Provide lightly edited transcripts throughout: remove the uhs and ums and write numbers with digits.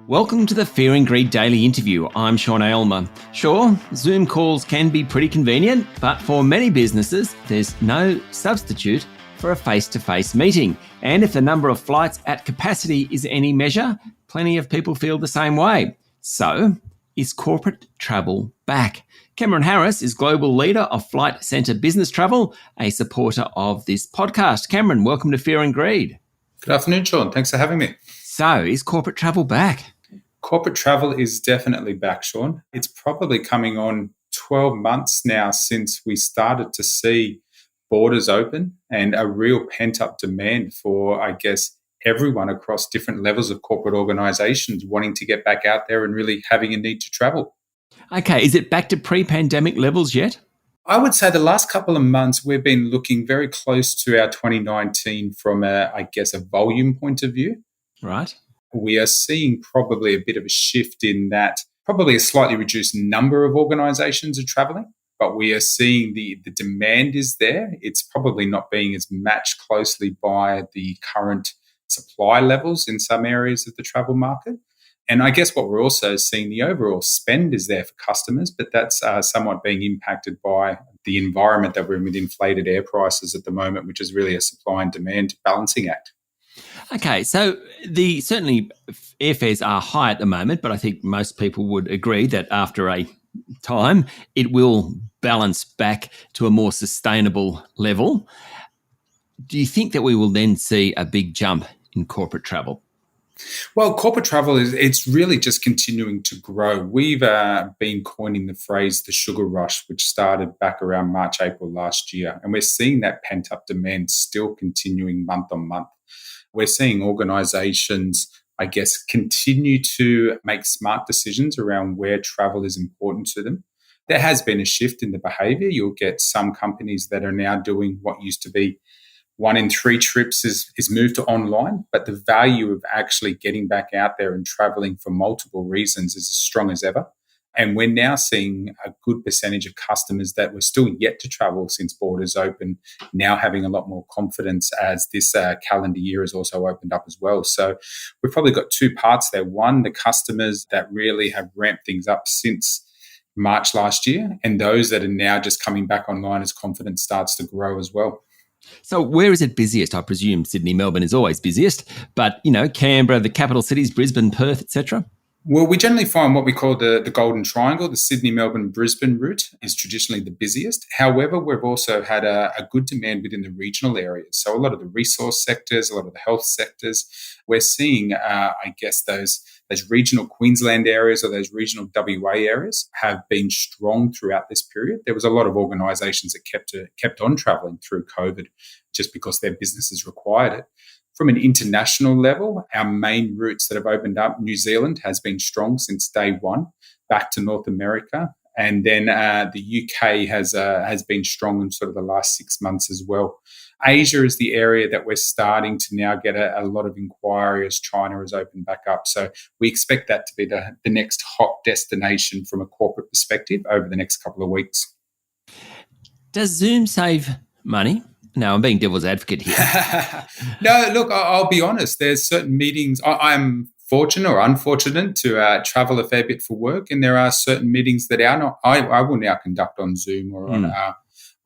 Welcome to the Fear and Greed Daily Interview. I'm Sean Aylmer. Sure, Zoom calls can be pretty convenient, but for many businesses, there's no substitute for a face-to-face meeting. And if the number of flights at capacity is any measure, plenty of people feel the same way. So, is corporate travel back? Cameron Harris is Global Leader of Flight Centre Business Travel, a supporter of this podcast. Cameron, welcome to Fear and Greed. Good afternoon, Sean. Thanks for having me. So, is corporate travel back? Corporate travel is definitely back, Sean. It's probably coming on 12 months now since we started to see borders open and a real pent-up demand for, everyone across different levels of corporate organisations wanting to get back out there and really having a need to travel. Okay, is it back to pre-pandemic levels yet? I would say the last couple of months we've been looking very close to our 2019 from a volume point of view. Right. We are seeing probably a bit of a shift in that probably a slightly reduced number of organisations are travelling, but we are seeing the demand is there. It's probably not being as matched closely by the current supply levels in some areas of the travel market. And I guess what we're also seeing, the overall spend is there for customers, but that's somewhat being impacted by the environment that we're in with inflated air prices at the moment, which is really a supply and demand balancing act. Okay, so certainly airfares are high at the moment, but I think most people would agree that after a time, it will balance back to a more sustainable level. Do you think that we will then see a big jump in corporate travel? Well, corporate travel it's really just continuing to grow. We've been coining the phrase the sugar rush, which started back around March, April last year. And we're seeing that pent-up demand still continuing month on month. We're seeing organisations, continue to make smart decisions around where travel is important to them. There has been a shift in the behaviour. You'll get some companies that are now doing what used to be 1 in 3 trips is moved to online, but the value of actually getting back out there and travelling for multiple reasons is as strong as ever. And we're now seeing a good percentage of customers that were still yet to travel since borders open, now having a lot more confidence as this calendar year has also opened up as well. So we've probably got 2 parts there. One, the customers that really have ramped things up since March last year, and those that are now just coming back online as confidence starts to grow as well. So where is it busiest? I presume Sydney, Melbourne is always busiest, but, Canberra, the capital cities, Brisbane, Perth, etc.? Well, we generally find what we call the Golden Triangle, the Sydney, Melbourne, Brisbane route is traditionally the busiest. However, we've also had a good demand within the regional areas. So a lot of the resource sectors, a lot of the health sectors, we're seeing, those regional Queensland areas or those regional WA areas have been strong throughout this period. There was a lot of organisations that kept on travelling through COVID just because their businesses required it. From an international level, our main routes that have opened up, New Zealand has been strong since day one, back to North America. And then the UK has been strong in sort of the last 6 months as well. Asia is the area that we're starting to now get a lot of inquiry as China has opened back up. So we expect that to be the next hot destination from a corporate perspective over the next couple of weeks. Does Zoom save money? No, I'm being devil's advocate here. No, look, I'll be honest. There's certain meetings. I'm fortunate or unfortunate to travel a fair bit for work, and there are certain meetings that I will now conduct on Zoom or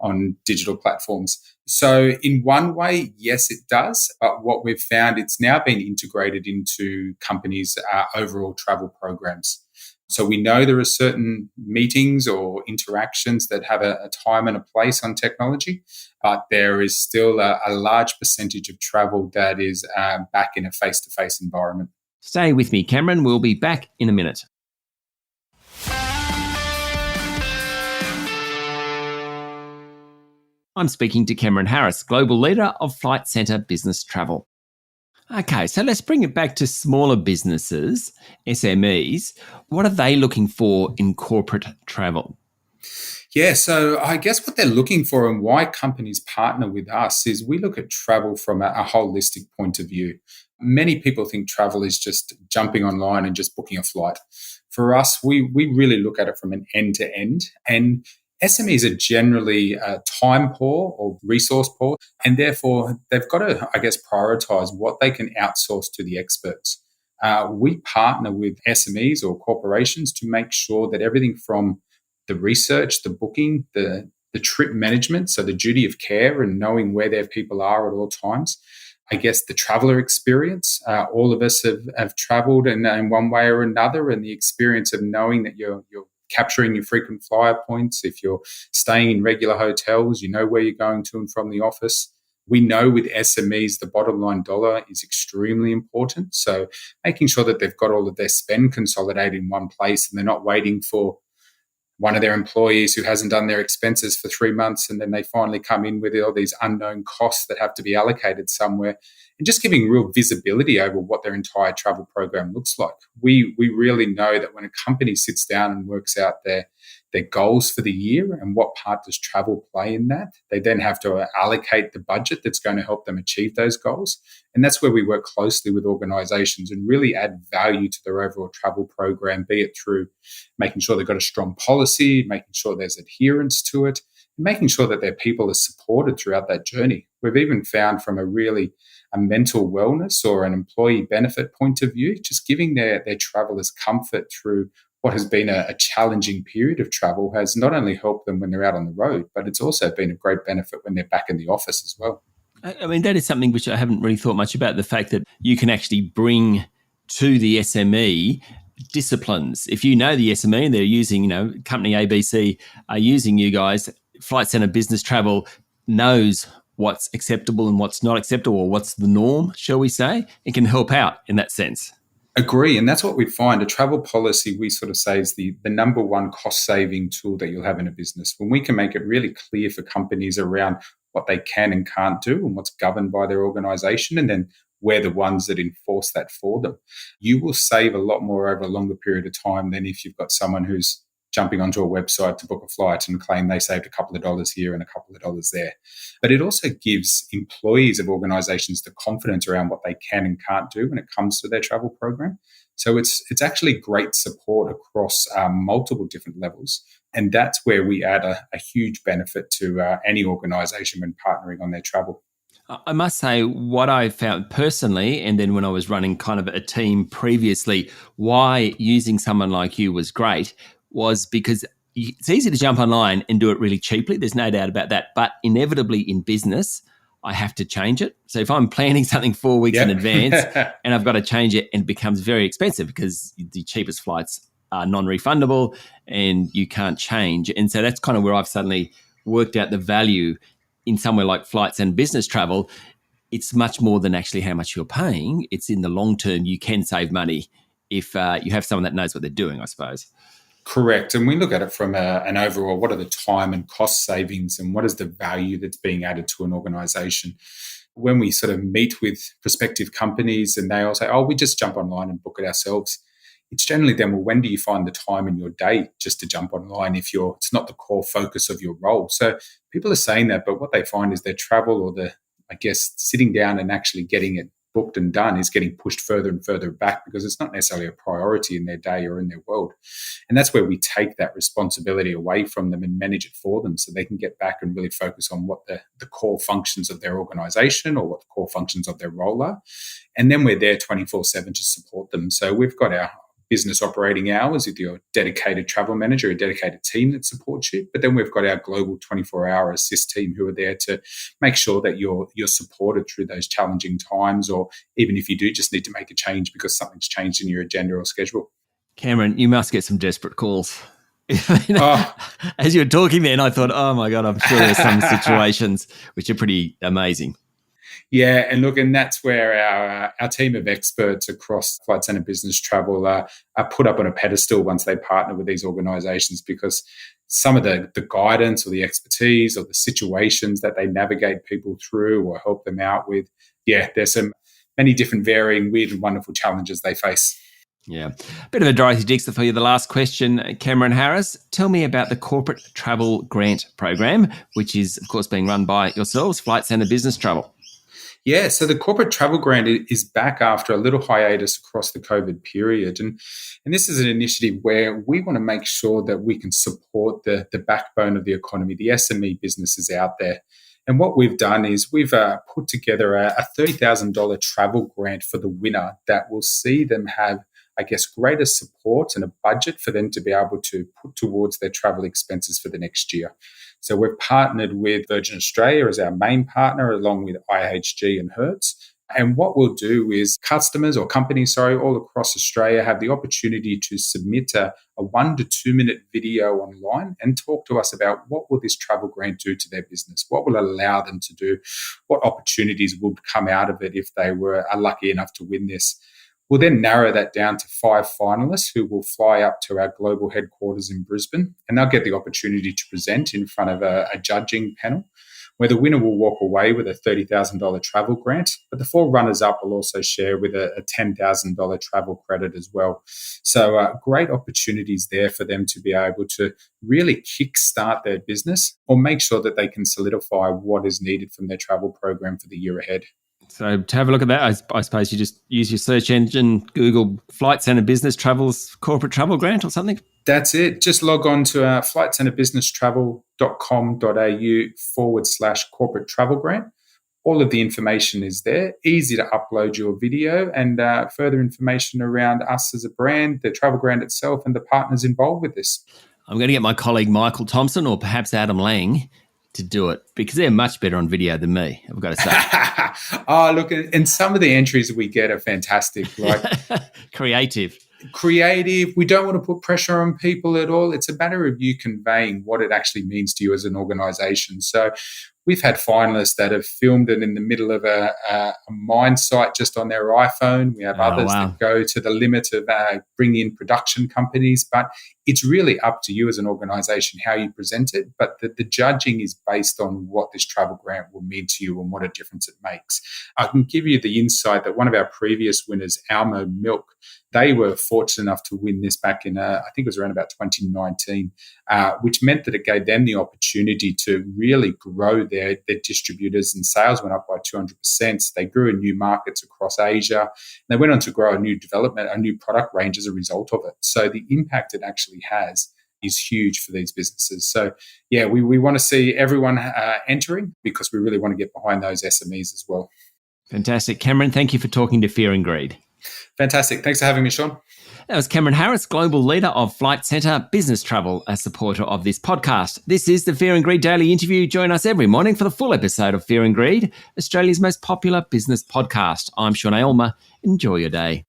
on digital platforms. So in one way, yes, it does. But what we've found, it's now been integrated into companies' overall travel programs. So we know there are certain meetings or interactions that have a time and a place on technology, but there is still a large percentage of travel that is back in a face-to-face environment. Stay with me, Cameron. We'll be back in a minute. I'm speaking to Cameron Harris, Global Leader of Flight Centre Business Travel. Okay, so let's bring it back to smaller businesses, SMEs. What are they looking for in corporate travel? Yeah, so I guess what they're looking for and why companies partner with us is we look at travel from a holistic point of view. Many people think travel is just jumping online and just booking a flight. For us, we really look at it from an end-to-end, and SMEs are generally time poor or resource poor, and therefore they've got to, prioritise what they can outsource to the experts. we partner with SMEs or corporations to make sure that everything from the research, the booking, the trip management, so the duty of care and knowing where their people are at all times. I guess the traveler experience. All of us have traveled in one way or another, and the experience of knowing that you're capturing your frequent flyer points. If you're staying in regular hotels, you know where you're going to and from the office. We know with SMEs, the bottom line dollar is extremely important. So making sure that they've got all of their spend consolidated in one place and they're not waiting for one of their employees who hasn't done their expenses for 3 months, and then they finally come in with all these unknown costs that have to be allocated somewhere, and just giving real visibility over what their entire travel program looks like. We really know that when a company sits down and works out their goals for the year and what part does travel play in that, they then have to allocate the budget that's going to help them achieve those goals. And that's where we work closely with organizations and really add value to their overall travel program, be it through making sure they've got a strong policy, making sure there's adherence to it, and making sure that their people are supported throughout that journey. We've even found from a mental wellness or an employee benefit point of view, just giving their travelers comfort through what has been a challenging period of travel has not only helped them when they're out on the road, but it's also been a great benefit when they're back in the office as well. I mean, that is something which I haven't really thought much about, the fact that you can actually bring to the SME disciplines. If you know the SME and they're using, company ABC are using you guys, Flight Centre Business Travel knows what's acceptable and what's not acceptable, or what's the norm, shall we say. It can help out in that sense. Agree. And that's what we find. A travel policy, we sort of say, is the number one cost-saving tool that you'll have in a business. When we can make it really clear for companies around what they can and can't do and what's governed by their organization, and then we're the ones that enforce that for them, you will save a lot more over a longer period of time than if you've got someone who's jumping onto a website to book a flight and claim they saved a couple of dollars here and a couple of dollars there. But it also gives employees of organizations the confidence around what they can and can't do when it comes to their travel program. So it's actually great support across multiple different levels. And that's where we add a huge benefit to any organization when partnering on their travel. I must say, what I found personally, and then when I was running kind of a team previously, why using someone like you was great was because it's easy to jump online and do it really cheaply. There's no doubt about that. But inevitably in business, I have to change it. So if I'm planning something 4 weeks in advance and I've got to change it, and it becomes very expensive because the cheapest flights are non-refundable and you can't change. And so that's kind of where I've suddenly worked out the value in somewhere like Flights and Business Travel. It's much more than actually how much you're paying. It's in the long term, you can save money if you have someone that knows what they're doing, I suppose. Correct. And we look at it from an overall, what are the time and cost savings and what is the value that's being added to an organization? When we sort of meet with prospective companies and they all say, we just jump online and book it ourselves, it's generally then, well, when do you find the time in your day just to jump online if it's not the core focus of your role? So people are saying that, but what they find is their travel or sitting down and actually getting it booked and done is getting pushed further and further back because it's not necessarily a priority in their day or in their world. And that's where we take that responsibility away from them and manage it for them so they can get back and really focus on what the core functions of their organization or what the core functions of their role are. And then we're there 24/7 to support them. So we've got our business operating hours with your dedicated travel manager, a dedicated team that supports you. But then we've got our global 24-hour assist team who are there to make sure that you're supported through those challenging times, or even if you do just need to make a change because something's changed in your agenda or schedule. Cameron, you must get some desperate calls. As you were talking then, I thought, oh my God, I'm sure there's some situations which are pretty amazing. Yeah, and that's where our team of experts across Flight Centre Business Travel are put up on a pedestal once they partner with these organisations, because some of the guidance or the expertise or the situations that they navigate people through or help them out with, there's many different varying weird and wonderful challenges they face. Yeah. Bit of a Dorothy Dixer for you. The last question, Cameron Harris. Tell me about the Corporate Travel Grant Program, which is, of course, being run by yourselves, Flight Centre Business Travel. Yeah, so the Corporate Travel Grant is back after a little hiatus across the COVID period. And this is an initiative where we want to make sure that we can support the backbone of the economy, the SME businesses out there. And what we've done is we've put together a $30,000 travel grant for the winner that will see them have, I guess, greater support and a budget for them to be able to put towards their travel expenses for the next year. So we've partnered with Virgin Australia as our main partner, along with IHG and Hertz. And what we'll do is customers or companies, all across Australia have the opportunity to submit a 1 to 2 minute video online and talk to us about what will this travel grant do to their business? What will allow them to do? What opportunities would come out of it if they are lucky enough to win this? We'll then narrow that down to 5 finalists who will fly up to our global headquarters in Brisbane, and they'll get the opportunity to present in front of a judging panel, where the winner will walk away with a $30,000 travel grant, but the 4 runners-up will also share with a $10,000 travel credit as well. So great opportunities there for them to be able to really kickstart their business or make sure that they can solidify what is needed from their travel program for the year ahead. So to have a look at that, I suppose you just use your search engine, Google Flight Centre Business Travels Corporate Travel Grant or something? That's it. Just log on to flightcenterbusinesstravel.com.au/corporate travel grant. All of the information is there. Easy to upload your video and further information around us as a brand, the travel grant itself, and the partners involved with this. I'm going to get my colleague Michael Thompson or perhaps Adam Lang to do it because they're much better on video than me, I've got to say. Oh, look, and some of the entries we get are fantastic. Like Creative. We don't want to put pressure on people at all. It's a matter of you conveying what it actually means to you as an organization. So we've had finalists that have filmed it in the middle of a mine site just on their iPhone. We have others that go to the limit of bringing in production companies. But it's really up to you as an organization how you present it. But the judging is based on what this travel grant will mean to you and what a difference it makes. I can give you the insight that one of our previous winners, Almo Milk, they were fortunate enough to win this back in, I think it was around about 2019, which meant that it gave them the opportunity to really grow their distributors, and sales went up by 200%. They grew in new markets across Asia. And they went on to grow a new product range as a result of it. So the impact it actually has is huge for these businesses. So, yeah, we want to see everyone entering because we really want to get behind those SMEs as well. Fantastic. Cameron, thank you for talking to Fear and Greed. Fantastic. Thanks for having me, Sean. That was Cameron Harris, Global Leader of Flight Centre Business Travel, a supporter of this podcast. This is the Fear and Greed Daily Interview. Join us every morning for the full episode of Fear and Greed, Australia's most popular business podcast. I'm Sean Aylmer. Enjoy your day.